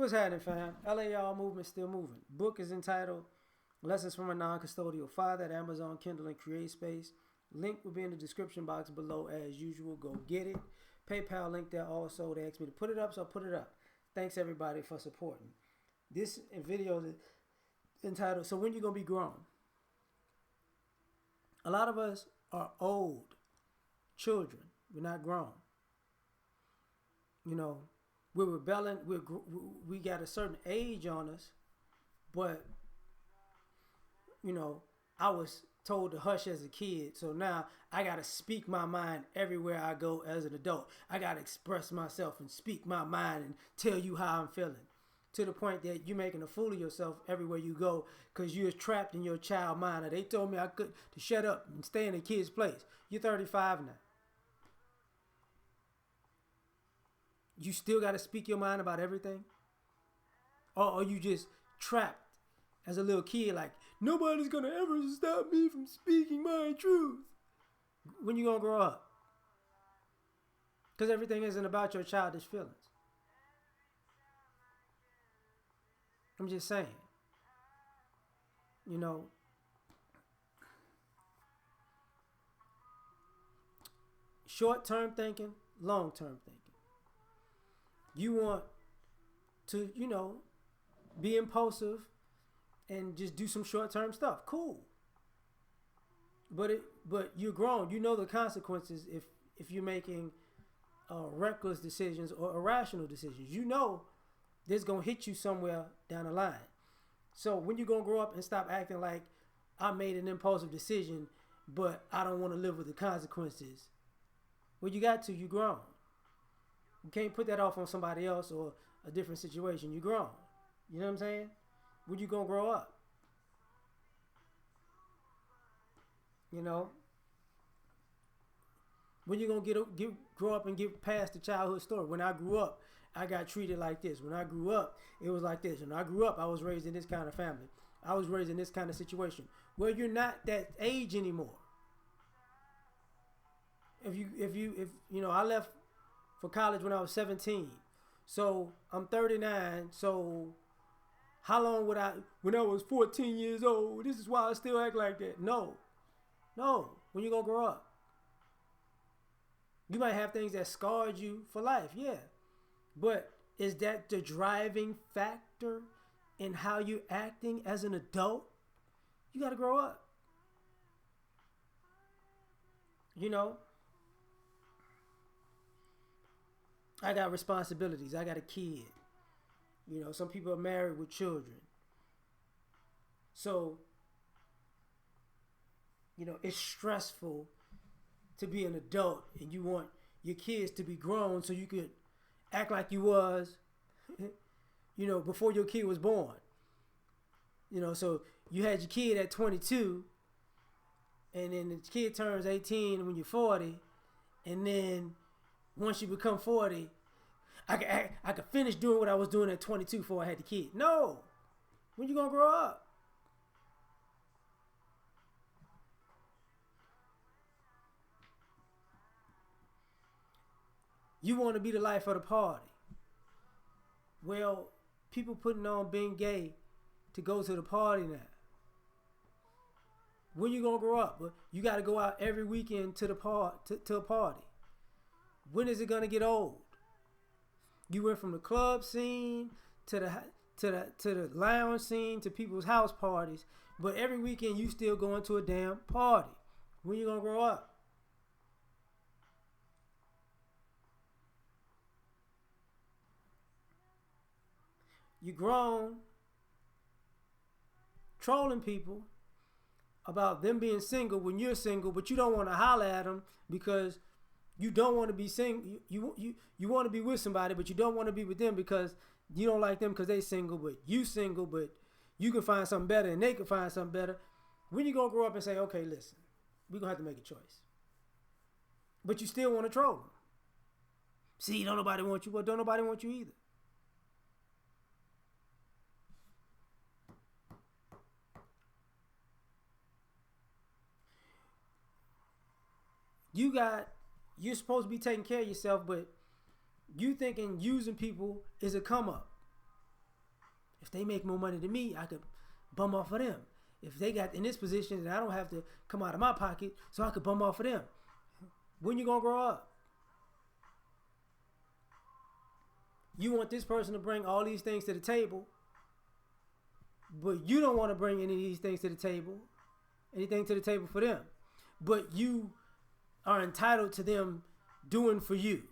What's happening, fam? L.A.R movement still moving. Book is entitled Lessons from a Non-Custodial Father at Amazon, Kindle, and CreateSpace. Link will be in the description box below as usual. Go get it. PayPal link there also. They asked me to put it up, so I put it up. Thanks everybody for supporting. This video is entitled, So When You Gonna Be Grown? A lot of us are old children. We're not grown. You know, we're rebelling. We got a certain age on us, but you know, I was told to hush as a kid, so now I gotta speak my mind everywhere I go as an adult. I gotta express myself and speak my mind and tell you how I'm feeling, to the point that you're making a fool of yourself everywhere you go because you're trapped in your child mind. They told me I could to shut up and stay in a kid's place. You're 35 now. You still got to speak your mind about everything? Or are you just trapped as a little kid like, nobody's going to ever stop me from speaking my truth? When you going to grow up? Because everything isn't about your childish feelings. I'm just saying. You know, short-term thinking, long-term thinking. You want to, you know, be impulsive and just do some short-term stuff. Cool. But you're grown. You know the consequences if you're making reckless decisions or irrational decisions. You know this going to hit you somewhere down the line. So when you're going to grow up and stop acting like I made an impulsive decision, but I don't want to live with the consequences. Well, you got to. You're grown. You can't put that off on somebody else or a different situation. You're grown. You know what I'm saying? When you gonna grow up? You know? When you gonna grow up and get past the childhood story? When I grew up, I got treated like this. When I grew up, it was like this. When I grew up, I was raised in this kind of family. I was raised in this kind of situation. Well, you're not that age anymore. If you know, I left for college when I was 17. So I'm 39. So how long would when I was 14 years old, this is why I still act like that? No. When you gonna grow up? You might have things that scarred you for life, yeah. But is that the driving factor in how you're acting as an adult? You gotta grow up. You know? I got responsibilities. I got a kid. You know, some people are married with children. So, you know, it's stressful to be an adult and you want your kids to be grown so you could act like you was, you know, before your kid was born. You know, so you had your kid at 22 and then the kid turns 18 when you're 40, and then once you become 40, I could finish doing what I was doing at 22 before I had the kid. No. When you gonna grow up? You want to be the life of the party. Well, people putting on being gay to go to the party now. When you gonna grow up? Well, you got to go out every weekend to the to a party. When is it gonna get old? You went from the club scene to the lounge scene to people's house parties, but every weekend you still going to a damn party. When you gonna grow up? You grown, trolling people about them being single when you're single, but you don't want to holler at them because you don't want to be single. You want to be with somebody, but you don't want to be with them because you don't like them because they single, but you single, but you can find something better and they can find something better. When you gonna grow up and say, okay, listen, we're gonna have to make a choice. But you still want to troll them. See, don't nobody want you. Well, don't nobody want you either. You're supposed to be taking care of yourself, but you thinking using people is a come up. If they make more money than me, I could bum off of them. If they got in this position, then I don't have to come out of my pocket, so I could bum off of them. When you gonna grow up? You want this person to bring all these things to the table, but you don't want to bring any of these things to the table, anything to the table for them. But you are entitled to them doing for you.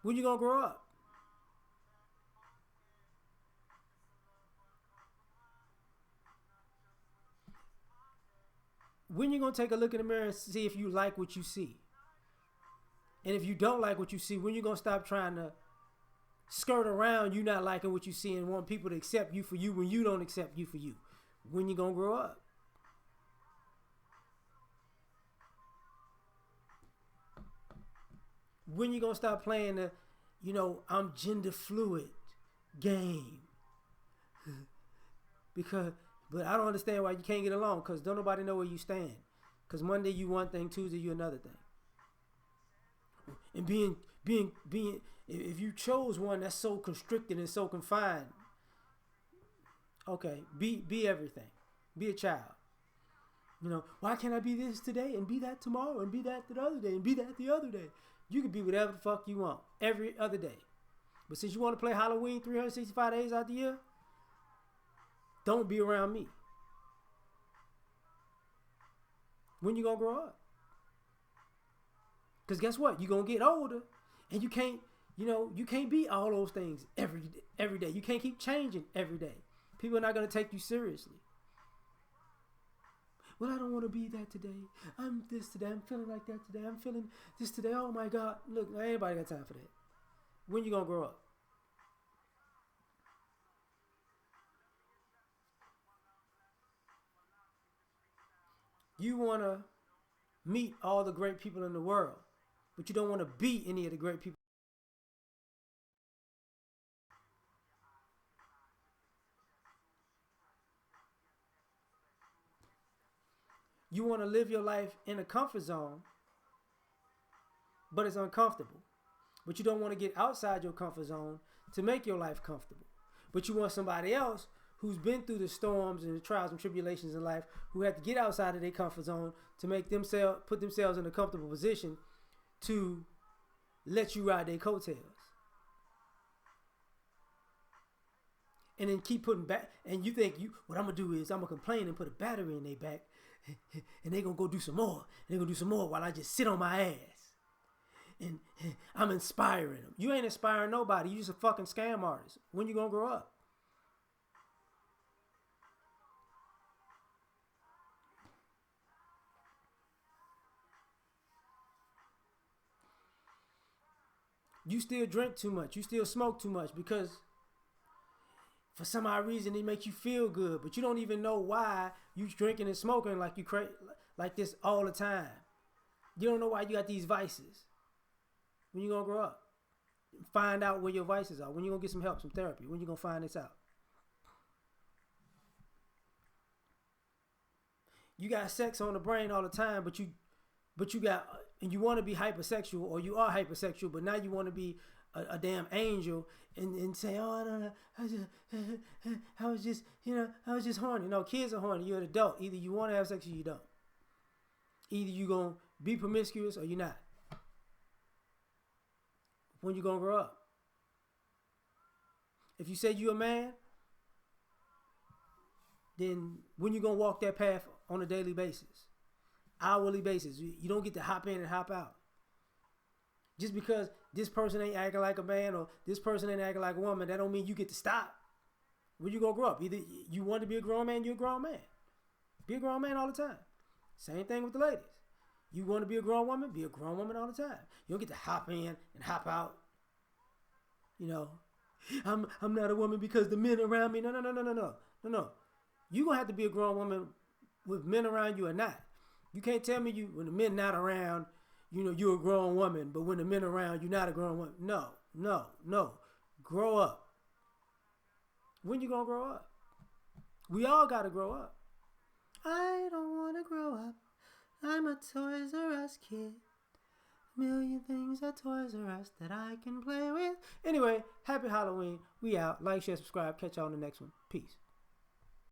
When you gonna grow up? When you gonna take a look in the mirror and see if you like what you see? And if you don't like what you see, when you gonna stop trying to skirt around you not liking what you see and want people to accept you for you when you don't accept you for you? When you gonna grow up? When you gonna stop playing the, I'm gender fluid game? because, but I don't understand why you can't get along. Cause don't nobody know where you stand. Cause Monday you one thing, Tuesday you another thing. And being, if you chose one that's so constricted and so confined, okay, be everything. Be a child. Why can't I be this today and be that tomorrow and be that the other day and be that the other day? You can be whatever the fuck you want every other day. But since you want to play Halloween 365 days out the year, don't be around me. When you gonna grow up? Because guess what? You're going to get older and you can't be all those things every day. You can't keep changing every day. People are not going to take you seriously. Well, I don't want to be that today. I'm this today. I'm feeling like that today. I'm feeling this today. Oh my God. Look, ain't nobody got time for that. When you going to grow up? You want to meet all the great people in the world, but you don't want to be any of the great people. You want to live your life in a comfort zone, but it's uncomfortable. But you don't want to get outside your comfort zone to make your life comfortable. But you want somebody else who's been through the storms and the trials and tribulations in life, who had to get outside of their comfort zone to put themselves in a comfortable position to let you ride their coattails. And then keep putting back, and you think what I'm gonna do is I'm gonna complain and put a battery in their back, and they're gonna go do some more. They're gonna do some more while I just sit on my ass. And I'm inspiring them. You ain't inspiring nobody. You just a fucking scam artist. When you gonna grow up? You still drink too much. You still smoke too much because for some odd reason it makes you feel good, but you don't even know why you drinking and smoking like you like this all the time. You don't know why you got these vices. When you gonna grow up? Find out where your vices are. When you gonna get some help, some therapy? When you gonna find this out? You got sex on the brain all the time, but you got, and you want to be hypersexual, or you are hypersexual, but now you want to be a damn angel and say, oh, I don't know, I was just horny. No, kids are horny. You're an adult. Either you want to have sex or you don't. Either you gonna be promiscuous or you're not. When you gonna grow up? If you say you a man, then when you gonna walk that path on a daily basis, hourly basis? You don't get to hop in and hop out. Just because this person ain't acting like a man or this person ain't acting like a woman, that don't mean you get to stop. When you gonna grow up? Either you want to be a grown man, you're a grown man. Be a grown man all the time. Same thing with the ladies. You want to be a grown woman? Be a grown woman all the time. You don't get to hop in and hop out. I'm not a woman because the men around me. No. You gonna have to be a grown woman with men around you or not. You can't tell me when the men not around, you're a grown woman, but when the men around, you're not a grown woman. No. Grow up. When you gonna grow up? We all gotta grow up. I don't wanna grow up. I'm a Toys R Us kid. A million things at Toys R Us that I can play with. Anyway, have Happy Halloween. We out. Like, share, subscribe. Catch y'all on the next one. Peace.